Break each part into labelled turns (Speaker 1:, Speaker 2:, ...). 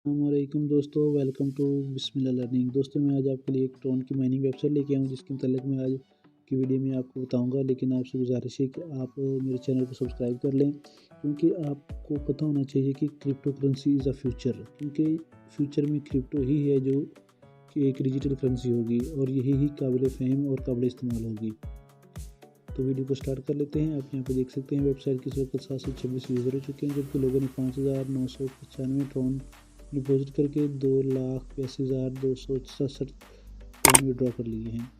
Speaker 1: अस्सलामुअलैकुम दोस्तों, welcome to Bismillah learning. दोस्तों मैं आज आपके लिए एक ट्रॉन की माइनिंग वेबसाइट लेके आया हूँ, जिसके मतलब मैं आज की वीडियो में आपको बताऊंगा। लेकिन आपसे गुजारिश है कि आप मेरे चैनल को सब्सक्राइब कर लें, क्योंकि आपको पता होना चाहिए कि crypto currency is a future. क्योंकि फ्यूचर में क्रिप्टो ही है जो कि एक डिजिटल करेंसी होगी और यही ही काबिल फ़हम और काबिल इस्तेमाल होगी। तो वीडियो को स्टार्ट कर लेते हैं। आप यहाँ पे देख सकते हैं वेबसाइट की इस वक्त 726 यूज़र हो चुके हैं, जबकि लोगों ने 5,995 ट्रॉन डिपॉजिट करके 2,82,267 ट्रॉन विड्रॉ कर लिए हैं।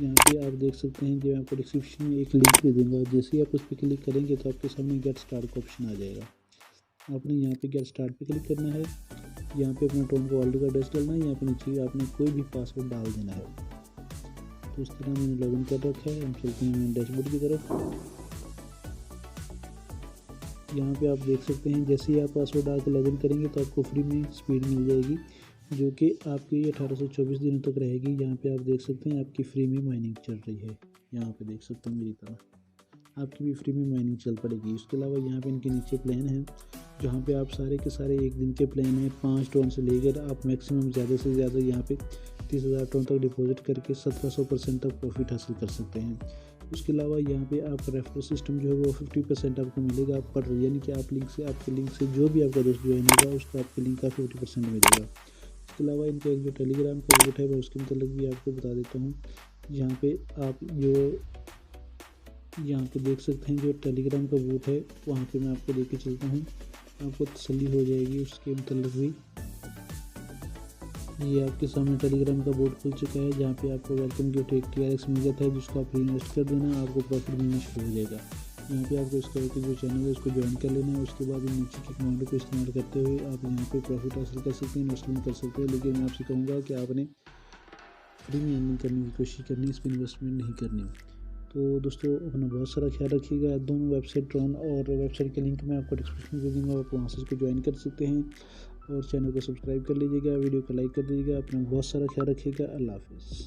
Speaker 1: यहाँ पे आप देख सकते हैं कि मैं आपको डिस्क्रिप्शन में एक लिंक दे दूँगा। जैसे ही आप उस पर क्लिक करेंगे तो आपके सामने गेट स्टार्ट का ऑप्शन आ जाएगा। आपने यहाँ पे गेट स्टार्ट पे क्लिक करना है। यहाँ पे अपना ट्रॉन का वॉलेट का एड्रेस डालना है। यहाँ पे नीचे आपने कोई भी पासवर्ड डाल देना है। तो इस तरह मैंने लॉगिन कर रखा है। हम चलते हैं मेन डैशबोर्ड की तरफ। यहाँ पे आप देख सकते हैं जैसे ही आप पासवर्ड डाल के लॉगिन करेंगे तो आपको फ्री में स्पीड मिल जाएगी, जो कि आपकी 1824 दिनों तक रहेगी। यहाँ पे आप देख सकते हैं आपकी फ्री में माइनिंग चल रही है। यहाँ पे देख सकते हैं मेरी तरह आपकी भी फ्री में माइनिंग चल पड़ेगी। इसके अलावा यहाँ पे इनके नीचे प्लान है, जहाँ पे आप सारे के सारे एक दिन के प्लान हैं। 5 टोन से लेकर आप मैक्सिमम ज़्यादा से ज़्यादा यहाँ पे 30,000 टोन तक डिपॉजिट करके 1700% तक प्रॉफिट हासिल कर सकते हैं। उसके अलावा यहाँ पे आपका रेफरल सिस्टम जो है वो 50% आपको मिलेगा पर, यानी कि आपके लिंक से जो भी आपका दोस्त ज्वाइन होगा उसको आपके लिंक का 50% मिलेगा। इसके अलावा इनका एक जो टेलीग्राम का बूट है मैं उसके मतलब भी आपको बता देता हूँ। यहाँ पे आप यहाँ पे देख सकते हैं जो टेलीग्राम का बूट है, वहाँ पे मैं आपको लेके चलता हूँ, आपको तसल्ली हो जाएगी उसके मतलब भी। ये आपके सामने टेलीग्राम का बोर्ड खुल चुका है, जहाँ पे आपको वेलकम गिफ्ट एक TRX मिल जाता है, जिसको आप इन्वेस्ट कर देना, आपको प्रॉफिट मिलना शुरू हो जाएगा। यहाँ पे आपको इसका एक जो चैनल है उसको ज्वाइन कर लेना है। उसके बाद नीचे के कमांडो को इस्तेमाल करते हुए आप यहाँ पे प्रॉफिट हासिल कर सकते हैं, इन्वेस्टमेंट कर सकते हैं। लेकिन मैं आपसे कहूँगा कि आपने फ्री में अर्निंग करने की कोशिश करनी, इस पर इन्वेस्टमेंट नहीं करनी। तो दोस्तों अपना बहुत सारा ख्याल रखिएगा। दोनों वेबसाइट ट्रॉन और वेबसाइट के लिंक मैं आपको डिस्क्रिप्शन में दे दूँगा, आप वहाँ से इसको ज्वाइन कर सकते हैं और चैनल को सब्सक्राइब कर लीजिएगा, वीडियो को लाइक कर दीजिएगा। अपना बहुत सारा ख्याल रखिएगा। अल्लाह हाफ़िज़।